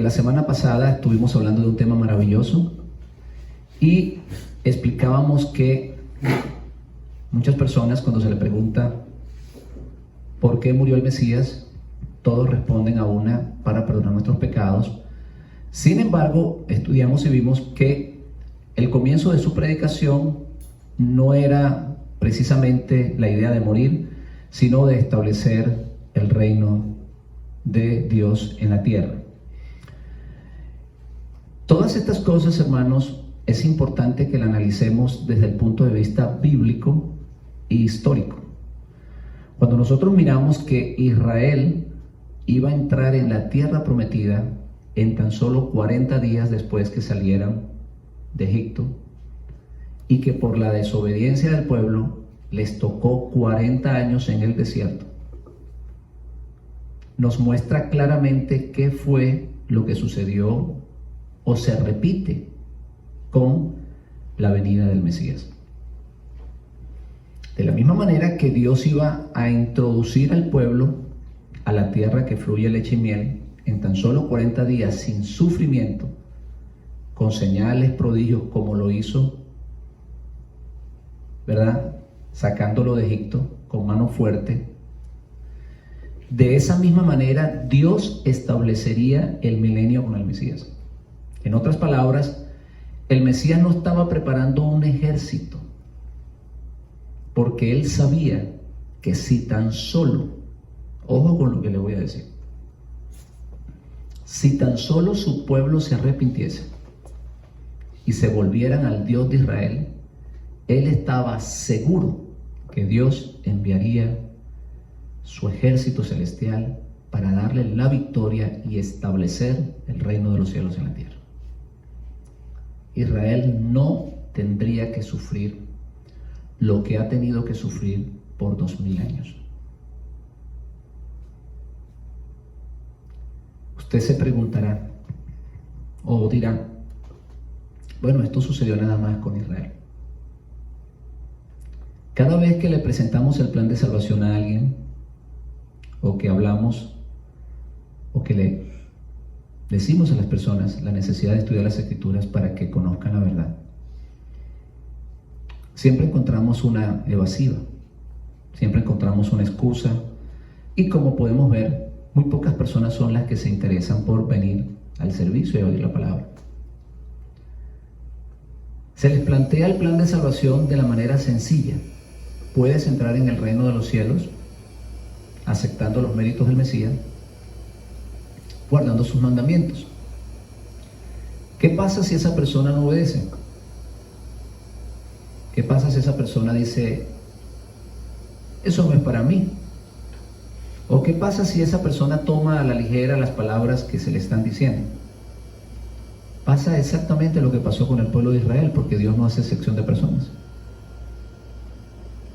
La semana pasada estuvimos hablando de un tema maravilloso y explicábamos que muchas personas, cuando se le pregunta por qué murió el Mesías, todos responden a una: para perdonar nuestros pecados. Sin embargo, estudiamos y vimos que el comienzo de su predicación no era precisamente la idea de morir, sino de establecer el reino de Dios en la tierra. Todas estas cosas, hermanos, es importante que la analicemos desde el punto de vista bíblico e histórico. Cuando nosotros miramos que Israel iba a entrar en la tierra prometida en tan solo 40 días después que salieran de Egipto, y que por la desobediencia del pueblo les tocó 40 años en el desierto, nos muestra claramente qué fue lo que sucedió o se repite con la venida del Mesías. De la misma manera que Dios iba a introducir al pueblo a la tierra que fluye leche y miel en tan solo 40 días sin sufrimiento, con señales, prodigios, como lo hizo, ¿verdad?, sacándolo de Egipto con mano fuerte. De esa misma manera Dios establecería el milenio con el Mesías. En otras palabras, el Mesías no estaba preparando un ejército, porque él sabía que si tan solo, ojo con lo que le voy a decir, si tan solo su pueblo se arrepintiese y se volvieran al Dios de Israel, él estaba seguro que Dios enviaría su ejército celestial para darle la victoria y establecer el reino de los cielos en la tierra. Israel no tendría que sufrir lo que ha tenido que sufrir por 2000 años. Usted se preguntará o dirá: bueno, esto sucedió nada más con Israel. Cada vez que le presentamos el plan de salvación a alguien, o que hablamos, o que le decimos a las personas la necesidad de estudiar las Escrituras para que conozcan la verdad, siempre encontramos una evasiva, siempre encontramos una excusa, y como podemos ver, muy pocas personas son las que se interesan por venir al servicio y oír la palabra. Se les plantea el plan de salvación de la manera sencilla: puedes entrar en el reino de los cielos aceptando los méritos del Mesías, guardando sus mandamientos. ¿Qué pasa si esa persona no obedece? ¿Qué pasa si esa persona dice: eso no es para mí? ¿O qué pasa si esa persona toma a la ligera las palabras que se le están diciendo? Pasa exactamente lo que pasó con el pueblo de Israel, porque Dios no hace excepción de personas.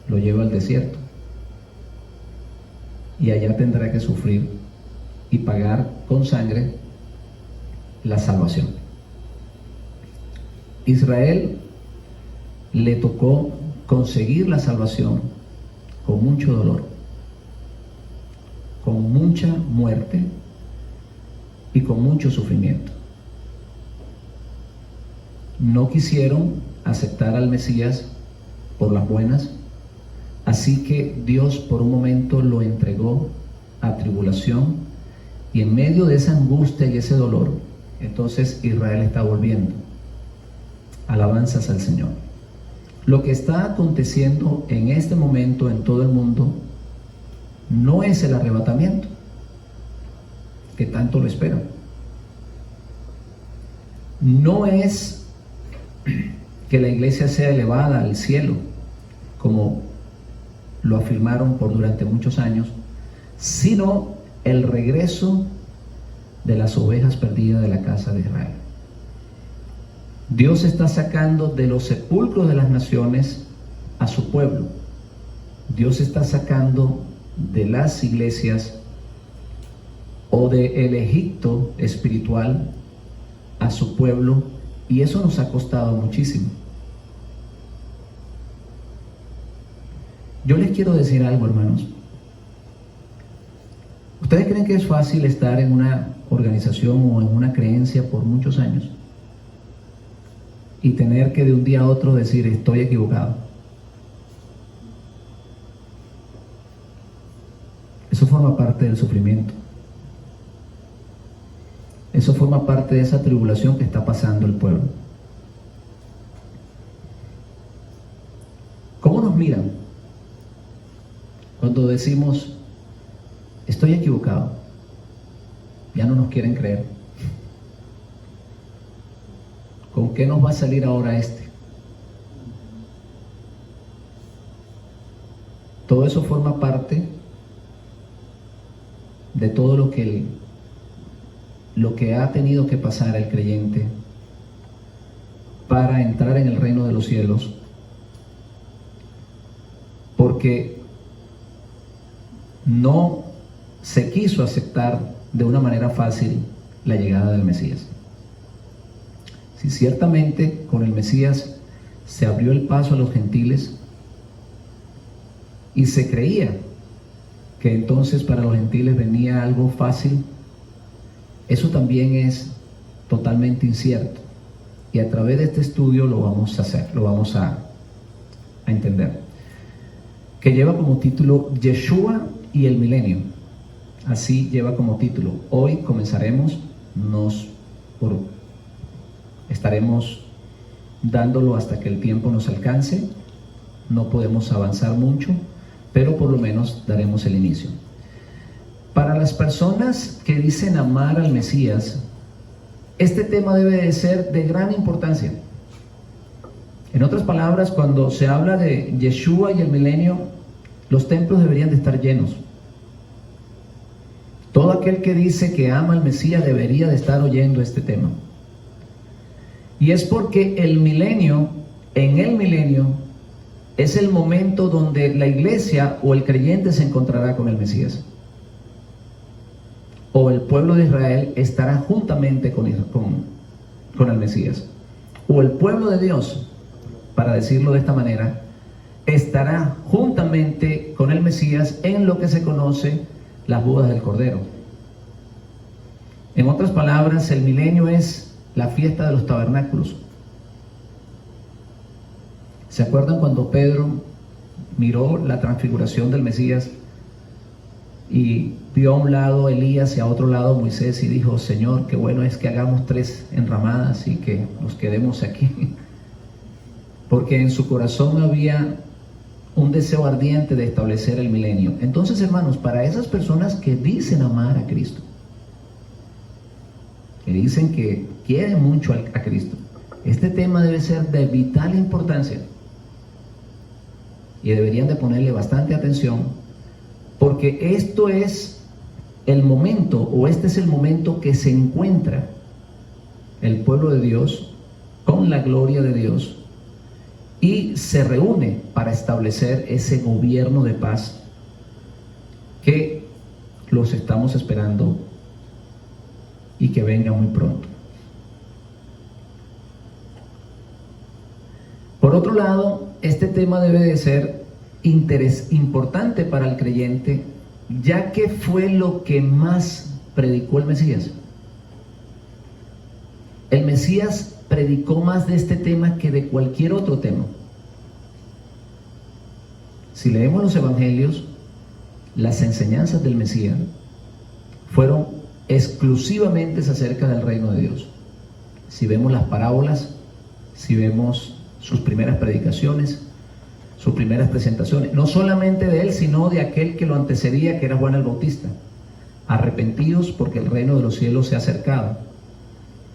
Lo lleva al desierto y allá tendrá que sufrir y pagar con sangre la salvación. Israel le tocó conseguir la salvación con mucho dolor, con mucha muerte y con mucho sufrimiento. No quisieron aceptar al Mesías por las buenas, así que Dios por un momento lo entregó a tribulación, y en medio de esa angustia y ese dolor, entonces Israel está volviendo. Alabanzas al Señor. Lo que está aconteciendo en este momento en todo el mundo no es el arrebatamiento, que tanto lo esperan. No es que la iglesia sea elevada al cielo, como lo afirmaron durante muchos años, sino el regreso de las ovejas perdidas de la casa de Israel. Dios está sacando de los sepulcros de las naciones a su pueblo. Dios está sacando de las iglesias o del Egipto espiritual a su pueblo, y eso nos ha costado muchísimo. Yo les quiero decir algo, hermanos. ¿Ustedes creen que es fácil estar en una organización o en una creencia por muchos años y tener que de un día a otro decir estoy equivocado? Eso forma parte del sufrimiento. Eso forma parte de esa tribulación que está pasando el pueblo. ¿Cómo nos miran cuando decimos estoy equivocado? Ya no nos quieren creer. ¿Con qué nos va a salir ahora este? Todo eso forma parte de todo lo que ha tenido que pasar el creyente para entrar en el reino de los cielos, porque no se quiso aceptar de una manera fácil la llegada del Mesías. Si ciertamente con el Mesías se abrió el paso a los gentiles y se creía que entonces para los gentiles venía algo fácil, eso también es totalmente incierto. Y a través de este estudio lo vamos a hacer, lo vamos a entender. Que lleva como título Yeshua y el milenio. Así lleva como título. Hoy comenzaremos, estaremos dándolo hasta que el tiempo nos alcance. No podemos avanzar mucho, pero por lo menos daremos el inicio. Para las personas que dicen amar al Mesías, este tema debe de ser de gran importancia. En otras palabras, cuando se habla de Yeshua y el milenio, los templos deberían de estar llenos. Todo aquel que dice que ama al Mesías debería de estar oyendo este tema. Y es porque en el milenio, es el momento donde la iglesia o el creyente se encontrará con el Mesías. O el pueblo de Israel estará juntamente con el Mesías. O el pueblo de Dios, para decirlo de esta manera, estará juntamente con el Mesías en lo que se conoce las bodas del Cordero. En otras palabras, el milenio es la fiesta de los tabernáculos. ¿Se acuerdan cuando Pedro miró la transfiguración del Mesías y vio a un lado Elías y a otro lado Moisés y dijo: Señor, qué bueno es que hagamos 3 enramadas y que nos quedemos aquí? Porque en su corazón había un deseo ardiente de establecer el milenio. Entonces, hermanos, para esas personas que dicen amar a Cristo, que dicen que quieren mucho a Cristo, este tema debe ser de vital importancia y deberían de ponerle bastante atención, porque esto es el momento, o este es el momento que se encuentra el pueblo de Dios con la gloria de Dios y se reúne para establecer ese gobierno de paz que los estamos esperando y que venga muy pronto. Por otro lado, este tema debe de ser importante para el creyente, ya que fue lo que más predicó el Mesías. El Mesías predicó más de este tema que de cualquier otro tema. Si leemos los evangelios, las enseñanzas del Mesías fueron exclusivamente acerca del reino de Dios. Si vemos las parábolas, si vemos sus primeras predicaciones, sus primeras presentaciones, no solamente de él, sino de aquel que lo antecedía, que era Juan el Bautista: arrepentidos porque el reino de los cielos se ha acercado.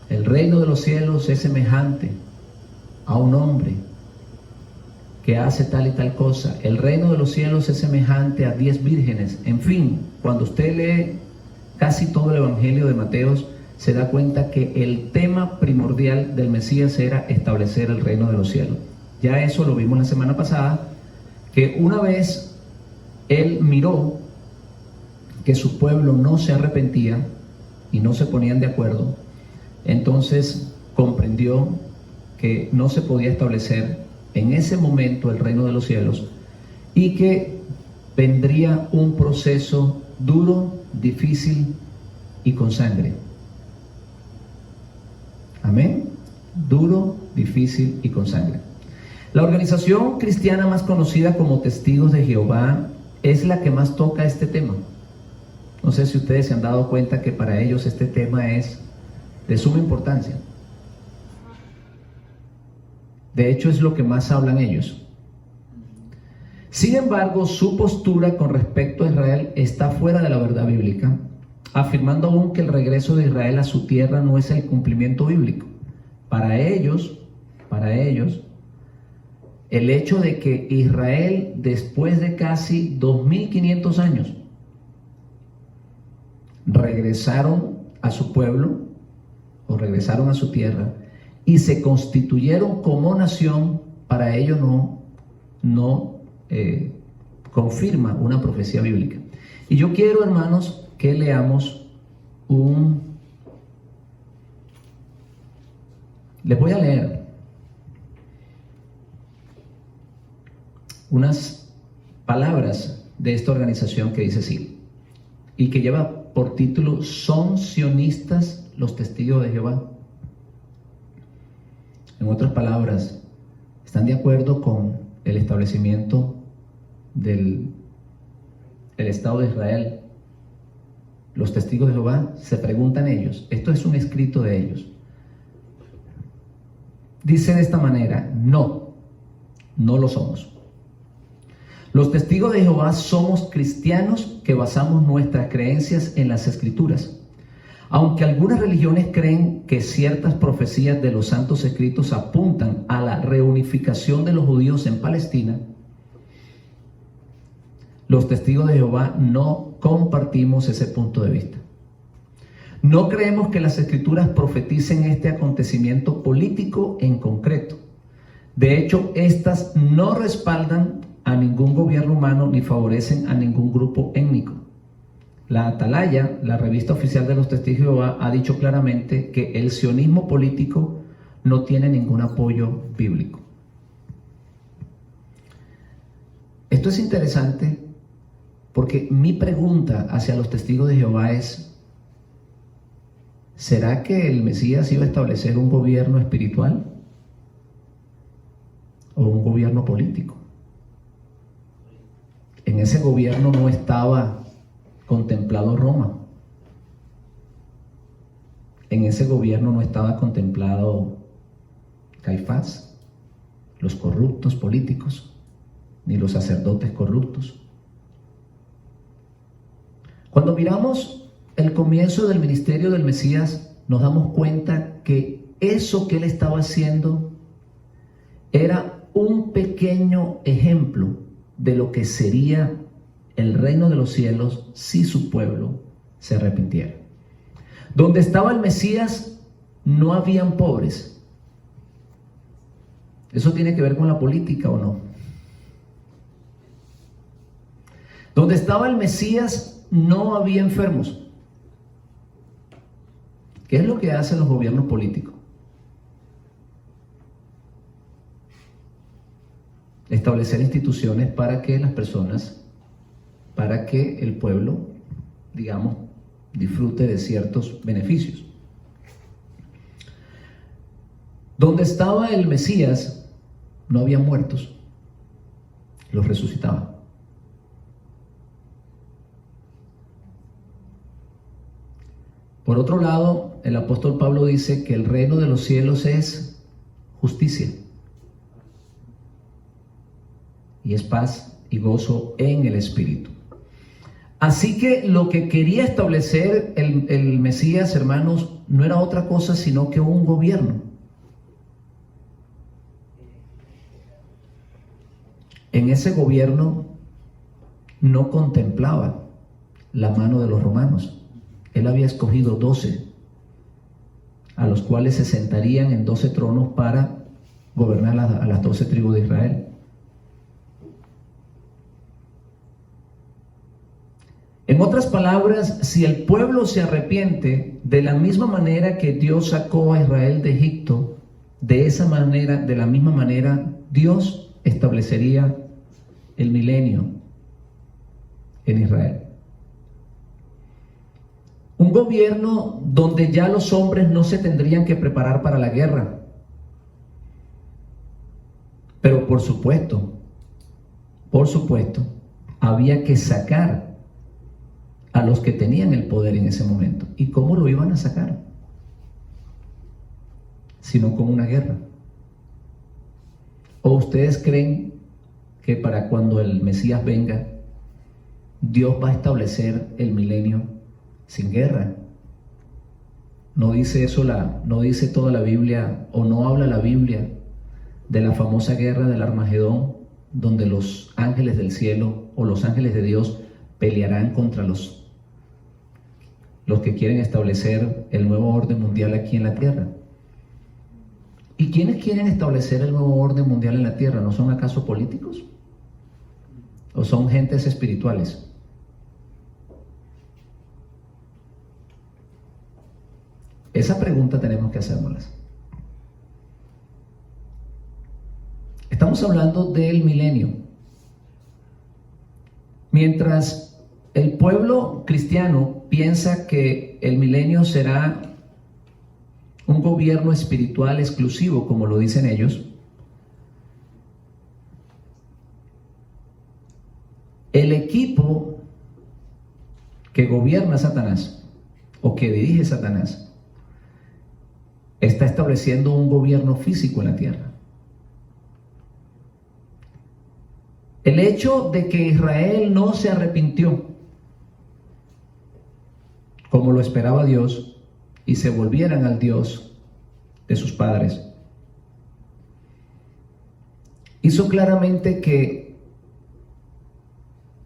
El reino de los cielos es semejante a un hombre que hace tal y tal cosa. El reino de los cielos es semejante a 10 vírgenes. En fin, cuando usted lee casi todo el evangelio de Mateo, se da cuenta que el tema primordial del Mesías era establecer el reino de los cielos. Ya eso lo vimos la semana pasada, que una vez él miró que su pueblo no se arrepentía y no se ponían de acuerdo, entonces comprendió que no se podía establecer en ese momento el reino de los cielos y que vendría un proceso duro difícil y con sangre. Amén. Duro, difícil y con sangre. La organización cristiana más conocida como Testigos de Jehová es la que más toca este tema. No sé si ustedes se han dado cuenta que para ellos este tema es de suma importancia. De hecho, es lo que más hablan ellos. Sin embargo, su postura con respecto a Israel está fuera de la verdad bíblica, afirmando aún que el regreso de Israel a su tierra no es el cumplimiento bíblico. Para ellos, el hecho de que Israel, después de casi 2500 años, regresaron a su pueblo o regresaron a su tierra y se constituyeron como nación, para ellos no confirma una profecía bíblica. Y yo quiero, hermanos, que leamos les voy a leer unas palabras de esta organización que dice así, y que lleva por título: ¿Son sionistas los testigos de Jehová? En otras palabras, ¿están de acuerdo con el establecimiento del Estado de Israel? Los testigos de Jehová, se preguntan ellos. Esto es un escrito de ellos. Dice de esta manera: no lo somos. Los testigos de Jehová somos cristianos que basamos nuestras creencias en las Escrituras. Aunque algunas religiones creen que ciertas profecías de los santos escritos apuntan a la reunificación de los judíos en Palestina, los testigos de Jehová no compartimos ese punto de vista. No creemos que las Escrituras profeticen este acontecimiento político en concreto. De hecho, estas no respaldan a ningún gobierno humano ni favorecen a ningún grupo étnico. La Atalaya, la revista oficial de los Testigos de Jehová, ha dicho claramente que el sionismo político no tiene ningún apoyo bíblico. Esto es interesante porque mi pregunta hacia los Testigos de Jehová es: ¿será que el Mesías iba a establecer un gobierno espiritual o un gobierno político? En ese gobierno no estaba contemplado Roma. En ese gobierno no estaba contemplado Caifás, los corruptos políticos, ni los sacerdotes corruptos. Cuando miramos el comienzo del ministerio del Mesías, nos damos cuenta que eso que él estaba haciendo era un pequeño ejemplo de lo que sería el reino de los cielos si su pueblo se arrepintiera. Donde estaba el Mesías no habían pobres. ¿Eso tiene que ver con la política o no? Donde estaba el Mesías no había enfermos. ¿Qué es lo que hacen los gobiernos políticos? Establecer instituciones para que las personas, para que el pueblo, digamos, disfrute de ciertos beneficios. Donde estaba el Mesías no había muertos, los resucitaba. Por otro lado, el apóstol Pablo dice que el reino de los cielos es justicia y es paz y gozo en el Espíritu. Así que lo que quería establecer el Mesías, hermanos, no era otra cosa sino que un gobierno. En ese gobierno no contemplaba la mano de los romanos. Él había escogido 12, a los cuales se sentarían en 12 tronos para gobernar a las 12 tribus de Israel. En otras palabras, si el pueblo se arrepiente de la misma manera que Dios sacó a Israel de Egipto, de la misma manera, Dios establecería el milenio en Israel. Un gobierno donde ya los hombres no se tendrían que preparar para la guerra. Pero por supuesto, había que sacar a los que tenían el poder en ese momento. ¿Y cómo lo iban a sacar? Sino con una guerra. ¿O ustedes creen que para cuando el Mesías venga, Dios va a establecer el milenio sin guerra? No dice eso no dice toda la Biblia, o no habla la Biblia de la famosa guerra del Armagedón, donde los ángeles del cielo o los ángeles de Dios pelearán contra los que quieren establecer el nuevo orden mundial aquí en la tierra. ¿Y quiénes quieren establecer el nuevo orden mundial en la tierra? ¿No son acaso políticos? ¿O son gentes espirituales? Esa pregunta tenemos que hacérnoslas. Estamos hablando del milenio. Mientras el pueblo cristiano piensa que el milenio será un gobierno espiritual exclusivo, como lo dicen ellos, el equipo que gobierna Satanás o que dirige Satanás está estableciendo un gobierno físico en la tierra. El hecho de que Israel no se arrepintió como lo esperaba Dios y se volvieran al Dios de sus padres, hizo claramente que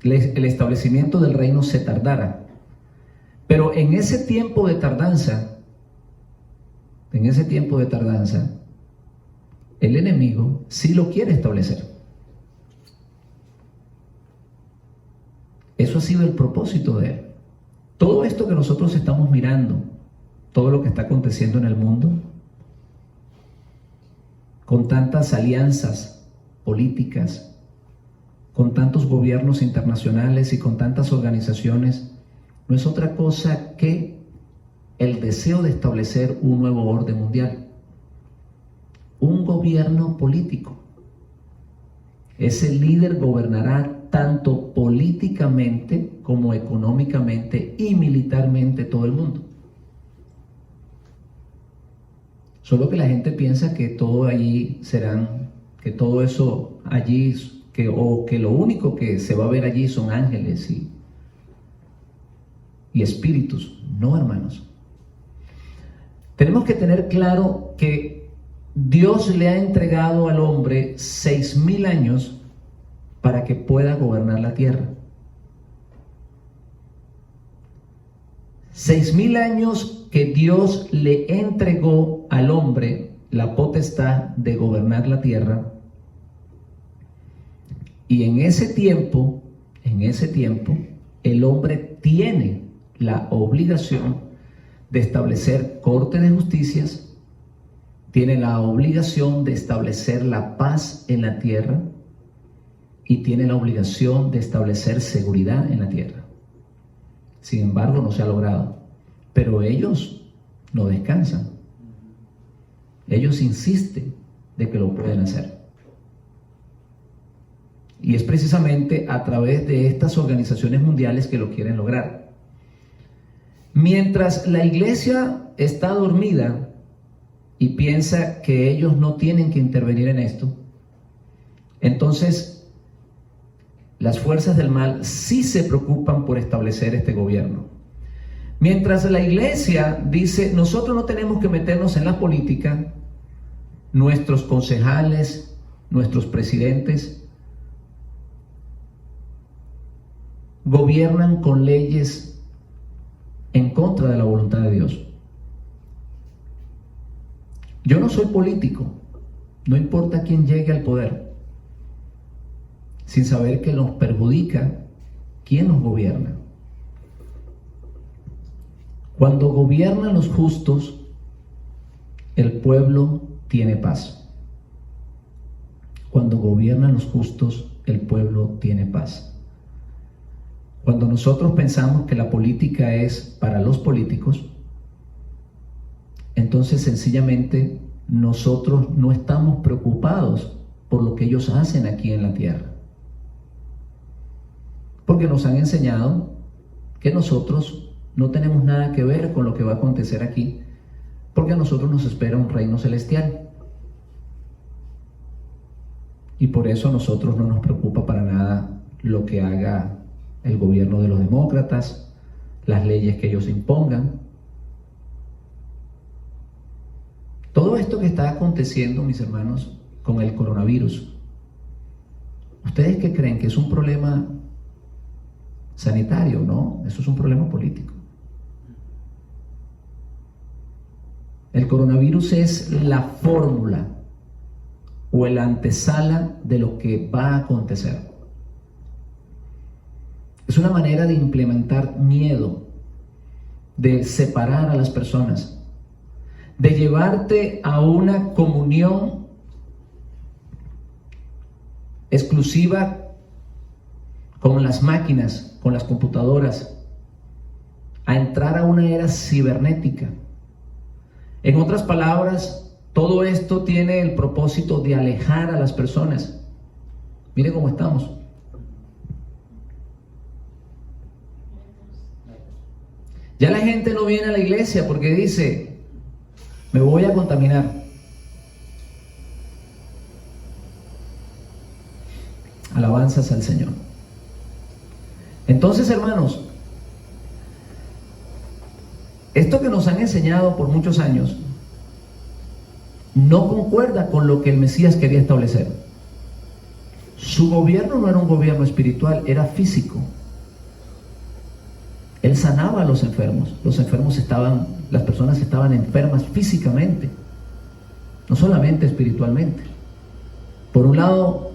el establecimiento del reino se tardara. Pero en ese tiempo de tardanza, el enemigo sí lo quiere establecer. Eso ha sido el propósito de él. Todo esto que nosotros estamos mirando, todo lo que está aconteciendo en el mundo, con tantas alianzas políticas, con tantos gobiernos internacionales y con tantas organizaciones, no es otra cosa que el deseo de establecer un nuevo orden mundial, un gobierno político. Ese líder gobernará tanto políticamente como económicamente y militarmente todo el mundo. Solo que la gente piensa que todo allí que todo eso allí, que lo único que se va a ver allí son ángeles y espíritus. No, hermanos. Tenemos que tener claro que Dios le ha entregado al hombre 6,000 años para que pueda gobernar la tierra. 6,000 años que Dios le entregó al hombre la potestad de gobernar la tierra. Y en ese tiempo, el hombre tiene la obligación de establecer corte de justicias, tiene la obligación de establecer la paz en la tierra y tiene la obligación de establecer seguridad en la tierra. Sin embargo, no se ha logrado. Pero ellos no descansan. Ellos insisten de que lo pueden hacer. Y es precisamente a través de estas organizaciones mundiales que lo quieren lograr. Mientras la iglesia está dormida y piensa que ellos no tienen que intervenir en esto, entonces las fuerzas del mal sí se preocupan por establecer este gobierno. Mientras la iglesia dice, nosotros no tenemos que meternos en la política, nuestros concejales, nuestros presidentes, gobiernan con leyes en contra de la voluntad de Dios. Yo no soy político, no importa quién llegue al poder, sin saber que nos perjudica quién nos gobierna. Cuando gobiernan los justos, el pueblo tiene paz. Cuando gobiernan los justos, el pueblo tiene paz. Cuando nosotros pensamos que la política es para los políticos, entonces sencillamente nosotros no estamos preocupados por lo que ellos hacen aquí en la tierra. Porque nos han enseñado que nosotros no tenemos nada que ver con lo que va a acontecer aquí, porque a nosotros nos espera un reino celestial. Y por eso a nosotros no nos preocupa para nada lo que haga el gobierno de los demócratas, las leyes que ellos impongan. Todo esto que está aconteciendo, mis hermanos, con el coronavirus, ¿ustedes qué creen? ¿Que es un problema sanitario? No, eso es un problema político. El coronavirus es la fórmula o el antesala de lo que va a acontecer. Es una manera de implementar miedo, de separar a las personas, de llevarte a una comunión exclusiva con las máquinas, con las computadoras, a entrar a una era cibernética. En otras palabras, todo esto tiene el propósito de alejar a las personas. Mire cómo estamos. Ya la gente no viene a la iglesia porque dice, me voy a contaminar. Alabanzas al Señor. Entonces, hermanos, esto que nos han enseñado por muchos años no concuerda con lo que el Mesías quería establecer. Su gobierno no era un gobierno espiritual, era físico. Él sanaba a los enfermos las personas estaban enfermas físicamente, no solamente espiritualmente. Por un lado,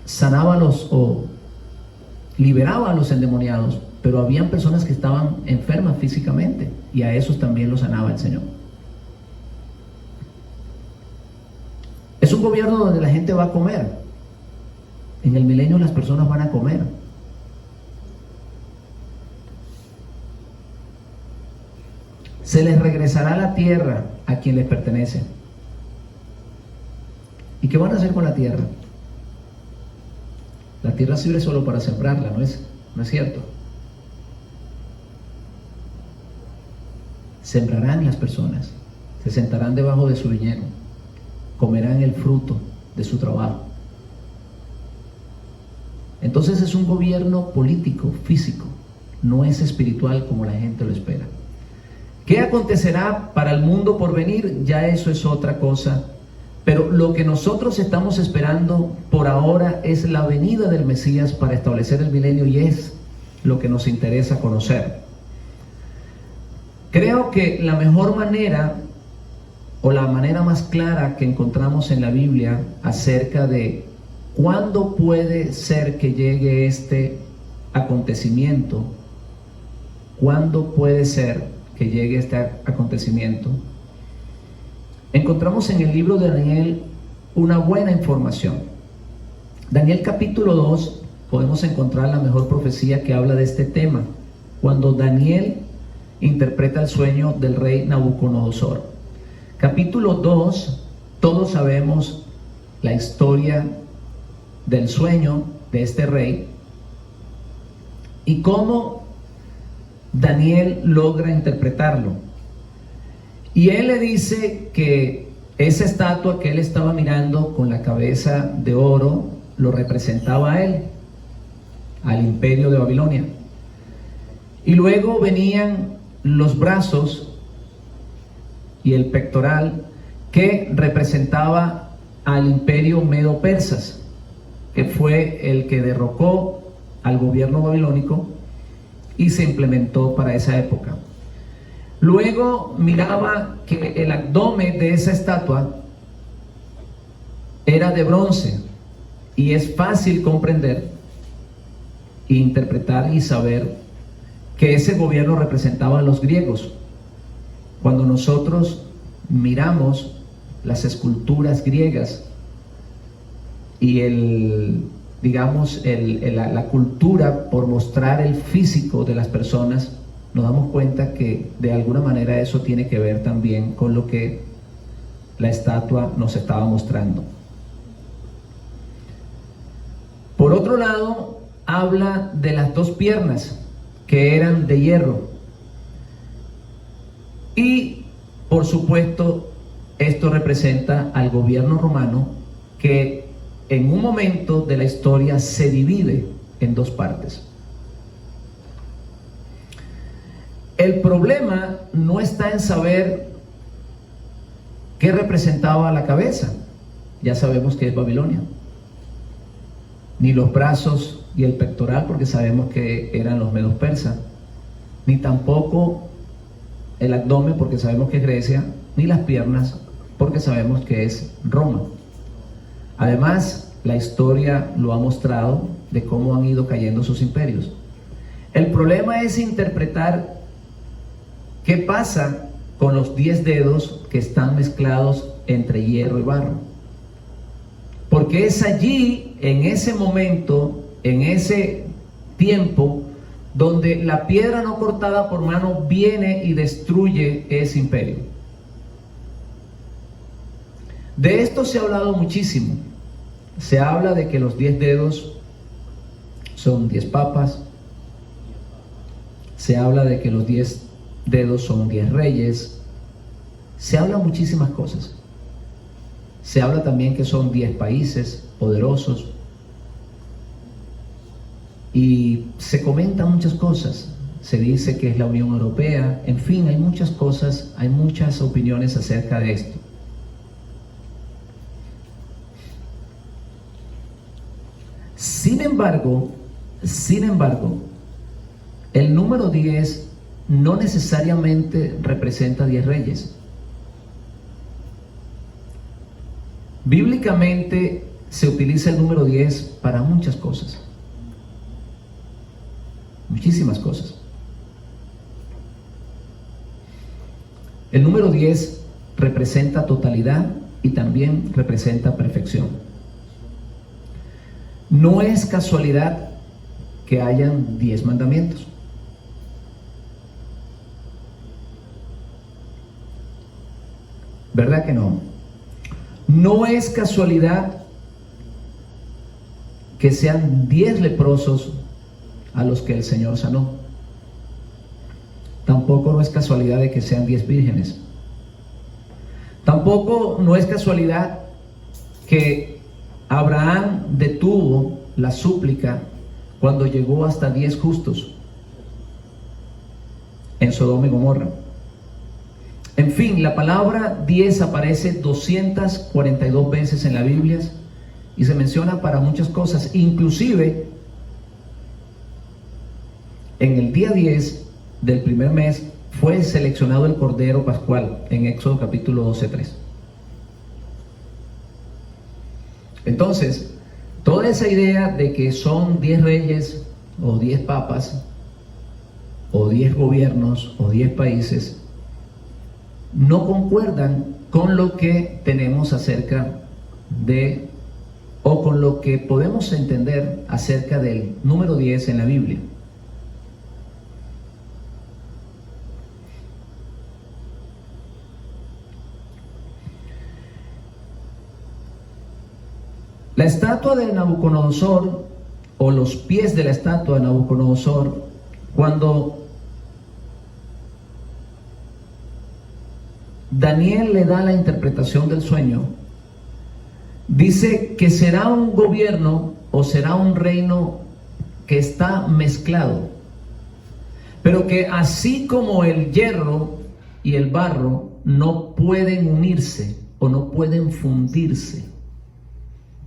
sanaba o liberaba a los endemoniados, pero habían personas que estaban enfermas físicamente y a esos también los sanaba el Señor. Es un gobierno donde la gente va a comer. En el milenio las personas van a comer. Se les regresará la tierra a quien les pertenece. ¿Y qué van a hacer con la tierra? La tierra sirve solo para sembrarla, ¿no es cierto? Sembrarán las personas, se sentarán debajo de su viñedo, comerán el fruto de su trabajo. Entonces es un gobierno político, físico, no es espiritual como la gente lo espera. ¿Qué acontecerá para el mundo por venir? Ya eso es otra cosa. Pero lo que nosotros estamos esperando por ahora es la venida del Mesías para establecer el milenio, y es lo que nos interesa conocer. Creo que la mejor manera o la manera más clara que encontramos en la Biblia acerca de cuándo puede ser que llegue este acontecimiento, cuándo puede ser que llegue este acontecimiento, encontramos en el libro de Daniel una buena información. Daniel capítulo 2 podemos encontrar la mejor profecía que habla de este tema, cuando Daniel interpreta el sueño del rey Nabucodonosor. Capítulo 2, todos sabemos la historia del sueño de este rey y cómo Daniel logra interpretarlo. Y él le dice que esa estatua que él estaba mirando con la cabeza de oro lo representaba a él, al imperio de Babilonia. Y luego venían los brazos y el pectoral que representaba al imperio medo-persas, que fue el que derrocó al gobierno babilónico y se implementó para esa época. Luego miraba que el abdomen de esa estatua era de bronce, y es fácil comprender e interpretar y saber que ese gobierno representaba a los griegos. Cuando nosotros miramos las esculturas griegas y el digamos, la cultura por mostrar el físico de las personas, nos damos cuenta que de alguna manera eso tiene que ver también con lo que la estatua nos estaba mostrando. Por otro lado, habla de las dos piernas que eran de hierro. Y, por supuesto, esto representa al gobierno romano, que en un momento de la historia se divide en dos partes. El problema no está en saber qué representaba la cabeza. Ya sabemos que es Babilonia. Ni los brazos y el pectoral, porque sabemos que eran los medos persas. Ni tampoco el abdomen, porque sabemos que es Grecia. Ni las piernas, porque sabemos que es Roma. Además, la historia lo ha mostrado de cómo han ido cayendo sus imperios. El problema es interpretar qué pasa con los 10 dedos que están mezclados entre hierro y barro. Porque es allí, en ese momento, en ese tiempo, donde la piedra no cortada por mano viene y destruye ese imperio. De esto se ha hablado muchísimo. Se habla de que los 10 dedos son 10 papas. Se habla de que los 10 dedos son 10 reyes. Se habla muchísimas cosas. Se habla también que son 10 países poderosos. Y se comentan muchas cosas. Se dice que es la Unión Europea. En fin, hay muchas cosas, hay muchas opiniones acerca de esto. Sin embargo, el número 10 no necesariamente representa 10 reyes. Bíblicamente se utiliza el número 10 para muchas cosas. Muchísimas cosas. El número 10 representa totalidad y también representa perfección. No es casualidad que hayan 10 mandamientos. ¿Verdad que no? No es casualidad que sean 10 leprosos a los que el Señor sanó. Tampoco no es casualidad de que sean 10 vírgenes. Tampoco no es casualidad que Abraham detuvo la súplica cuando llegó hasta 10 justos en Sodoma y Gomorra. En fin, la palabra 10 aparece 242 veces en la Biblia y se menciona para muchas cosas. Inclusive, en el día 10 del primer mes fue seleccionado el Cordero Pascual en Éxodo capítulo 12:3. Entonces, toda esa idea de que son 10 reyes o 10 papas o 10 gobiernos o 10 países no concuerdan con lo que tenemos acerca de, o con lo que podemos entender acerca del número 10 en la Biblia. La estatua de Nabucodonosor, o los pies de la estatua de Nabucodonosor, cuando Daniel le da la interpretación del sueño, dice que será un gobierno o será un reino que está mezclado, pero que así como el hierro y el barro no pueden unirse o no pueden fundirse,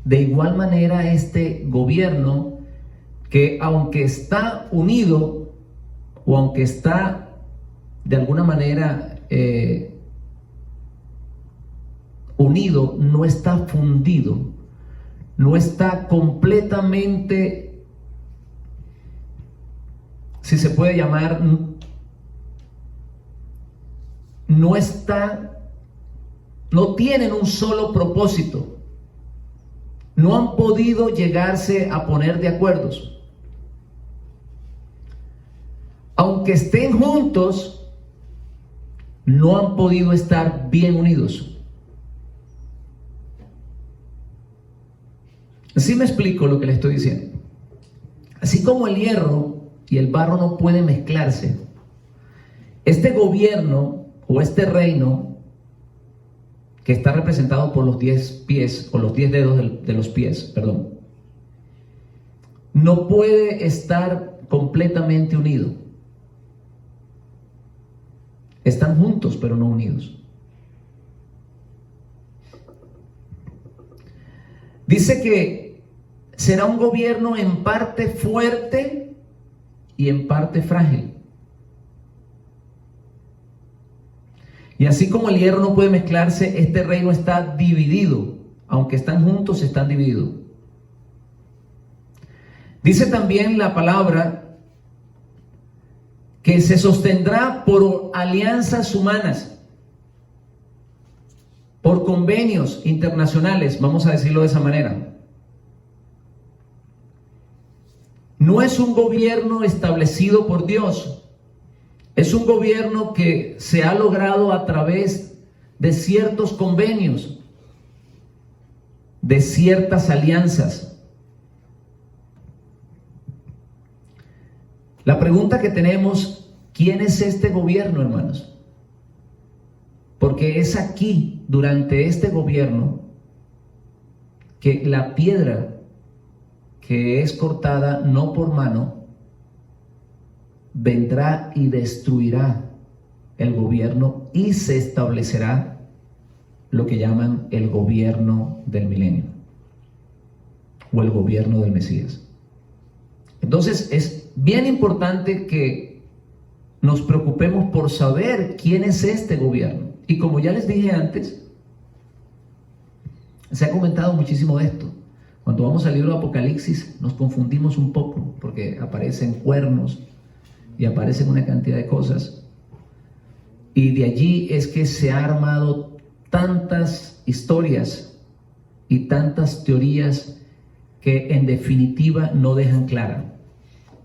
de igual manera este gobierno, que aunque está unido o aunque está de alguna manera unido, no está fundido, no está completamente, si se puede llamar, no tienen un solo propósito. no han podido llegarse a poner de acuerdo. Aunque estén juntos, no han podido estar bien unidos. Así me explico lo que le estoy diciendo. Así como el hierro y el barro no pueden mezclarse, este gobierno o este reino que está representado por los 10 pies o los 10 dedos de los pies, perdón, no puede estar completamente unido. Están juntos pero no unidos. Dice que será un gobierno en parte fuerte y en parte frágil. Y así como el hierro no puede mezclarse, este reino está dividido. Aunque están juntos, están divididos. Dice también la palabra que se sostendrá por alianzas humanas, por convenios internacionales, vamos a decirlo de esa manera. No es un gobierno establecido por Dios. Es un gobierno que se ha logrado a través de ciertos convenios, de ciertas alianzas. La pregunta que tenemos, ¿quién es este gobierno, hermanos? Porque es aquí, durante este gobierno, que la piedra que es cortada no por mano, vendrá y destruirá el gobierno y se establecerá lo que llaman el gobierno del milenio o el gobierno del Mesías. Entonces es bien importante que nos preocupemos por saber quién es este gobierno. Y como ya les dije antes, se ha comentado muchísimo de esto. Cuando vamos al libro de Apocalipsis nos confundimos un poco porque aparecen cuernos y aparecen una cantidad de cosas, y de allí es que se ha armado tantas historias y tantas teorías que en definitiva no dejan clara.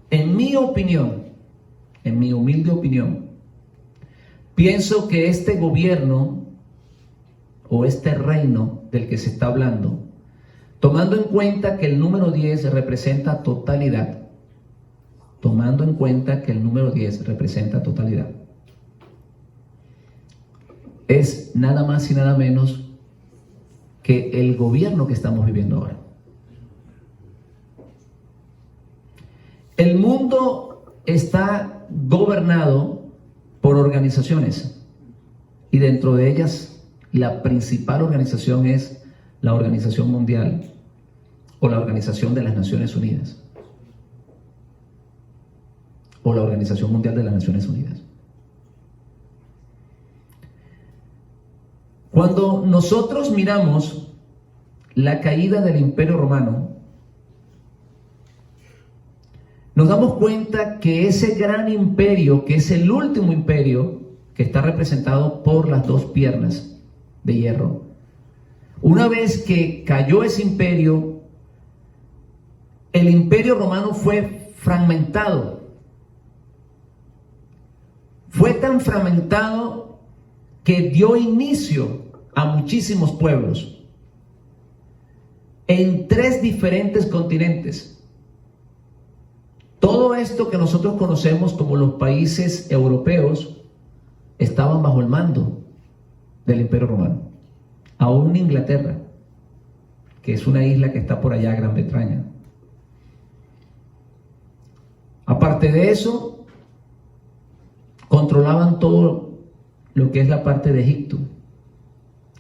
En mi opinión, en mi humilde opinión, pienso que este gobierno o este reino del que se está hablando, tomando en cuenta que el número 10 representa totalidad, tomando en cuenta que el número 10 representa totalidad, es nada más y nada menos que el gobierno que estamos viviendo ahora. El mundo está gobernado por organizaciones y dentro de ellas la principal organización es la Organización Mundial o la Organización de las Naciones Unidas o la Organización Mundial de las Naciones Unidas. Cuando nosotros miramos la caída del Imperio Romano, nos damos cuenta que ese gran imperio, que es el último imperio, que está representado por las dos piernas de hierro, una vez que cayó ese imperio, el Imperio Romano fue fragmentado. Fue tan fragmentado que dio inicio a muchísimos pueblos en 3 diferentes continentes. Todo esto que nosotros conocemos como los países europeos estaban bajo el mando del Imperio Romano. Aún Inglaterra, que es una isla que está por allá, Gran Bretaña. Aparte de eso, controlaban todo lo que es la parte de Egipto,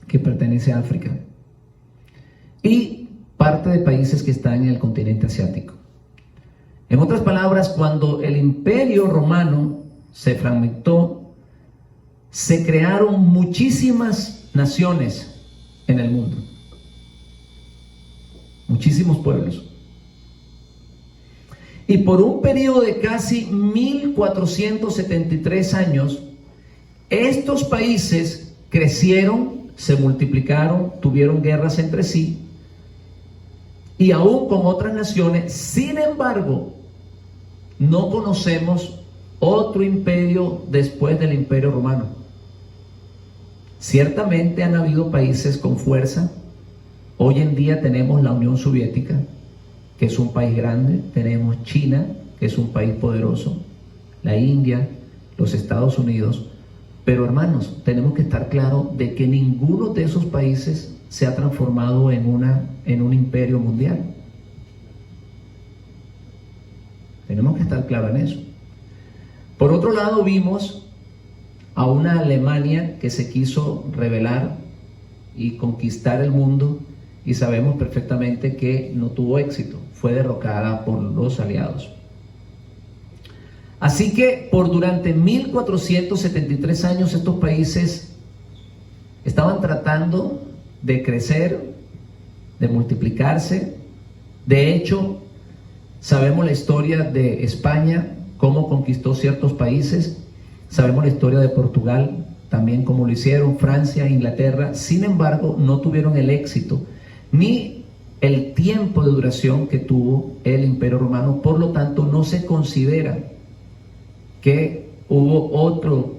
que pertenece a África, y parte de países que están en el continente asiático. En otras palabras, cuando el Imperio Romano se fragmentó, se crearon muchísimas naciones en el mundo, muchísimos pueblos. Y por un periodo de casi 1473 años, estos países crecieron, se multiplicaron, tuvieron guerras entre sí, y aún con otras naciones. Sin embargo, no conocemos otro imperio después del Imperio Romano. Ciertamente han habido países con fuerza. Hoy en día tenemos la Unión Soviética, que es un país grande, tenemos China, que es un país poderoso, la India, los Estados Unidos, pero hermanos, tenemos que estar claros de que ninguno de esos países se ha transformado en un imperio mundial. Tenemos que estar claros en eso. Por otro lado, vimos a una Alemania que se quiso rebelar y conquistar el mundo, y sabemos perfectamente que no tuvo éxito, fue derrocada por los aliados. Así que durante 1473 años estos países estaban tratando de crecer, de multiplicarse. De hecho, sabemos la historia de España, cómo conquistó ciertos países. Sabemos la historia de Portugal, también cómo lo hicieron, Francia, Inglaterra. Sin embargo, no tuvieron el éxito ni el tiempo de duración que tuvo el Imperio Romano. Por lo tanto, no se considera que hubo otro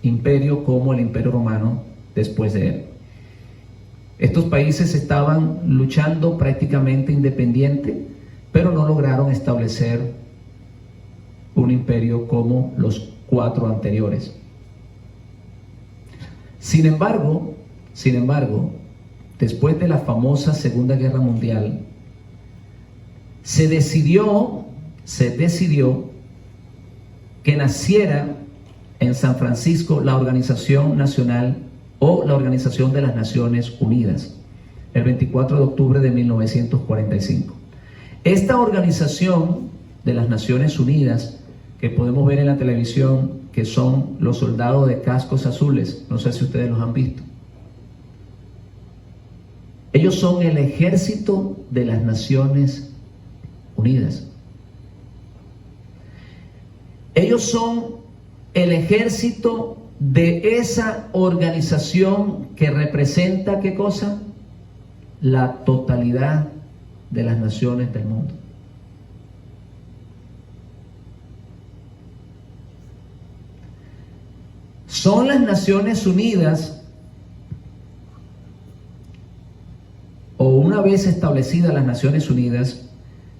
imperio como el Imperio Romano después de él. Estos países estaban luchando prácticamente independiente, pero no lograron establecer un imperio como los 4 anteriores. Sin embargo, después de la famosa Segunda Guerra Mundial, se decidió que naciera en San Francisco la Organización Nacional o la Organización de las Naciones Unidas, el 24 de octubre de 1945. Esta Organización de las Naciones Unidas, que podemos ver en la televisión, que son los soldados de cascos azules, no sé si ustedes los han visto. Ellos son el ejército de las Naciones Unidas. Ellos son el ejército de esa organización que representa, ¿qué cosa? La totalidad de las naciones del mundo. Son las Naciones Unidas, o una vez establecidas las Naciones Unidas,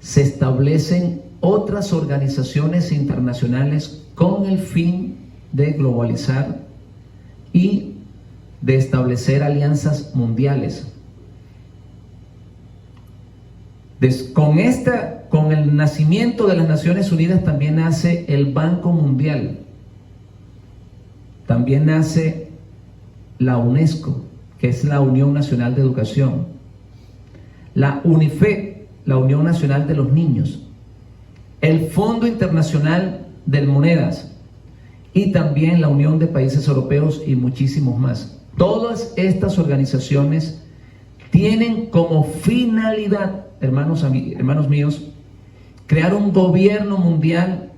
se establecen otras organizaciones internacionales con el fin de globalizar y de establecer alianzas mundiales. Con el nacimiento de las Naciones Unidas también nace el Banco Mundial, también nace la UNESCO, que es la Unión Nacional de Educación, la UNIFE, la Unión Nacional de los Niños, el Fondo Internacional de Monedas y también la Unión de Países Europeos y muchísimos más. Todas estas organizaciones tienen como finalidad, hermanos míos, crear un gobierno mundial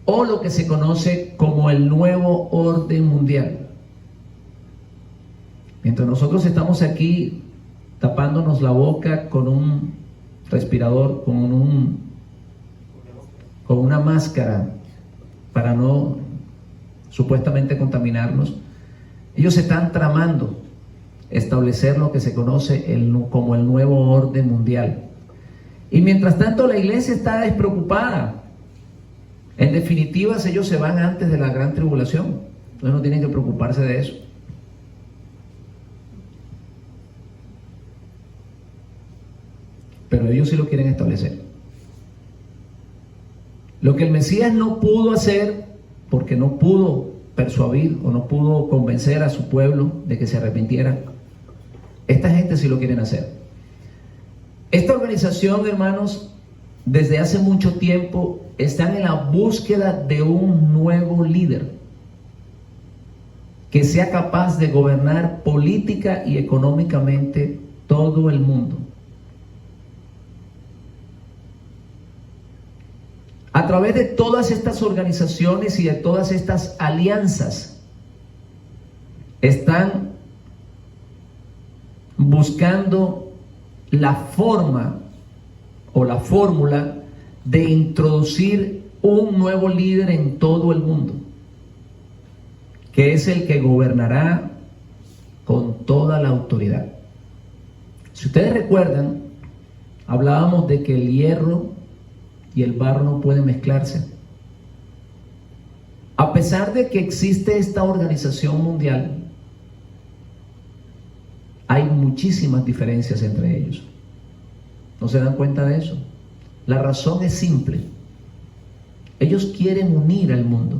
o lo que se conoce como el nuevo orden mundial. Mientras nosotros estamos aquí tapándonos la boca con un respirador, con una máscara para no supuestamente contaminarnos, ellos están tramando establecer lo que se conoce como el nuevo orden mundial. Y mientras tanto la iglesia está despreocupada. En definitiva, ellos se van antes de la gran tribulación, entonces no tienen que preocuparse de eso. Pero ellos sí lo quieren establecer. Lo que el Mesías no pudo hacer, porque no pudo persuadir o no pudo convencer a su pueblo de que se arrepintiera, esta gente sí lo quieren hacer. Esta organización, hermanos, desde hace mucho tiempo están en la búsqueda de un nuevo líder que sea capaz de gobernar política y económicamente todo el mundo. A través de todas estas organizaciones y de todas estas alianzas, están buscando la forma o la fórmula de introducir un nuevo líder en todo el mundo, que es el que gobernará con toda la autoridad. Si ustedes recuerdan, hablábamos de que el hierro y el barro no pueden mezclarse. A pesar de que existe esta organización mundial, hay muchísimas diferencias entre ellos. ¿No se dan cuenta de eso? La razón es simple. Ellos quieren unir al mundo,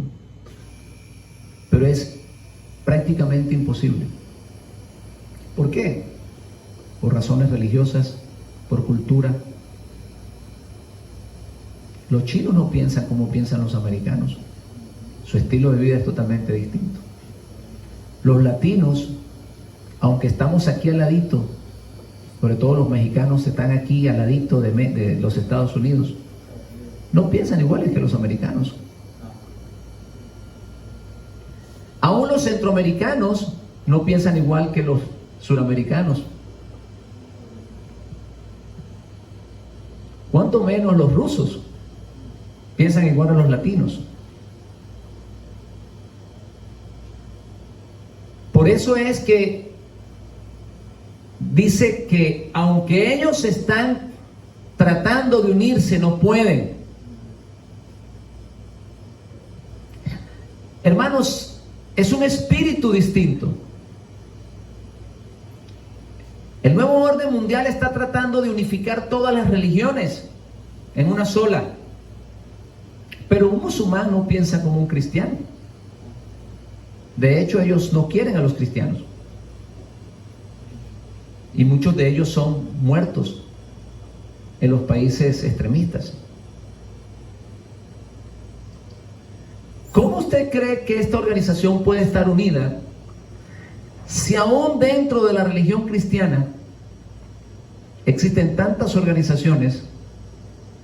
pero es prácticamente imposible. ¿Por qué? Por razones religiosas, por cultura. Los chinos no piensan como piensan los americanos. Su estilo de vida es totalmente distinto. Los latinos, aunque estamos aquí al ladito, sobre todo los mexicanos están aquí al ladito de los Estados Unidos, no piensan iguales que los americanos. Aún los centroamericanos no piensan igual que los suramericanos. ¿Cuánto menos los rusos piensan igual a los latinos? Por eso es que dice que aunque ellos están tratando de unirse, no pueden. Hermanos, es un espíritu distinto. El nuevo orden mundial está tratando de unificar todas las religiones en una sola. Pero un musulmán no piensa como un cristiano. De hecho, ellos no quieren a los cristianos. Y muchos de ellos son muertos en los países extremistas. ¿Cómo usted cree que esta organización puede estar unida si aún dentro de la religión cristiana existen tantas organizaciones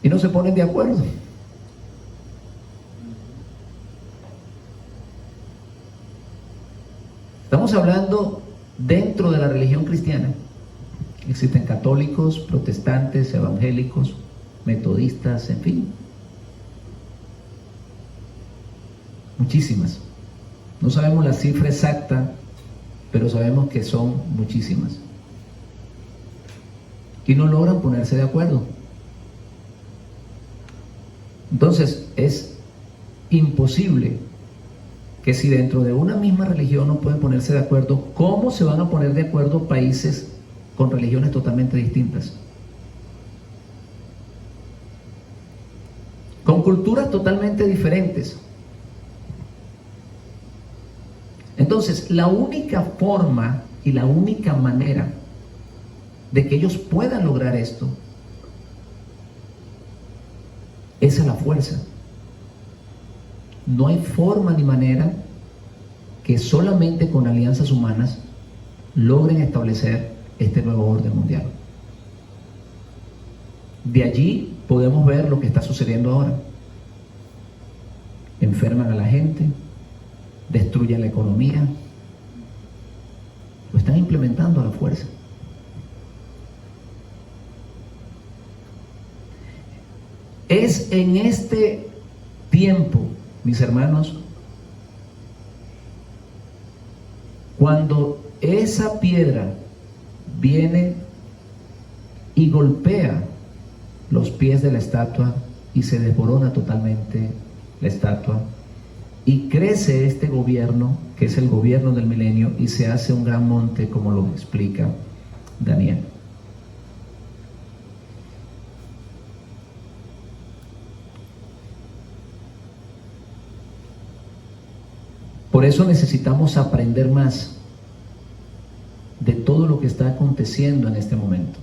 y no se ponen de acuerdo? Estamos hablando dentro de la religión cristiana. Existen católicos, protestantes, evangélicos, metodistas, en fin. Muchísimas. No sabemos la cifra exacta, pero sabemos que son muchísimas. Y no logran ponerse de acuerdo. Entonces, es imposible que si dentro de una misma religión no pueden ponerse de acuerdo, ¿cómo se van a poner de acuerdo países con religiones totalmente distintas? Con culturas totalmente diferentes. Entonces, la única forma y la única manera de que ellos puedan lograr esto es a la fuerza. No hay forma ni manera que solamente con alianzas humanas logren establecer este nuevo orden mundial. De allí podemos ver lo que está sucediendo ahora. Enferman a la gente, destruyen la economía, lo están implementando a la fuerza. Es en este tiempo, mis hermanos, cuando esa piedra viene y golpea los pies de la estatua y se desborona totalmente la estatua, y crece este gobierno, que es el gobierno del milenio, y se hace un gran monte, como lo explica Daniel. Por eso necesitamos aprender más de todo lo que está aconteciendo en este momento.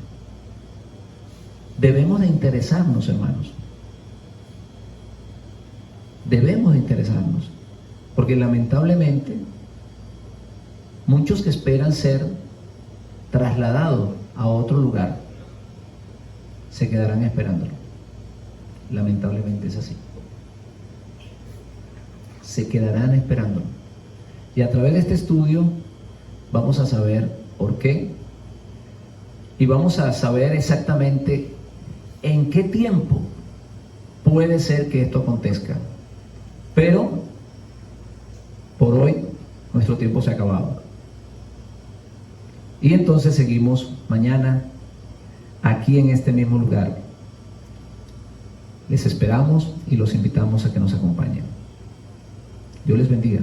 Debemos de interesarnos, hermanos. Debemos de interesarnos, porque lamentablemente muchos que esperan ser trasladados a otro lugar se quedarán esperándolo. Lamentablemente es así. Se quedarán esperándolo. Y a través de este estudio vamos a saber por qué y vamos a saber exactamente en qué tiempo puede ser que esto acontezca. Pero por hoy nuestro tiempo se ha acabado. Y entonces seguimos mañana aquí en este mismo lugar. Les esperamos y los invitamos a que nos acompañen. Dios les bendiga.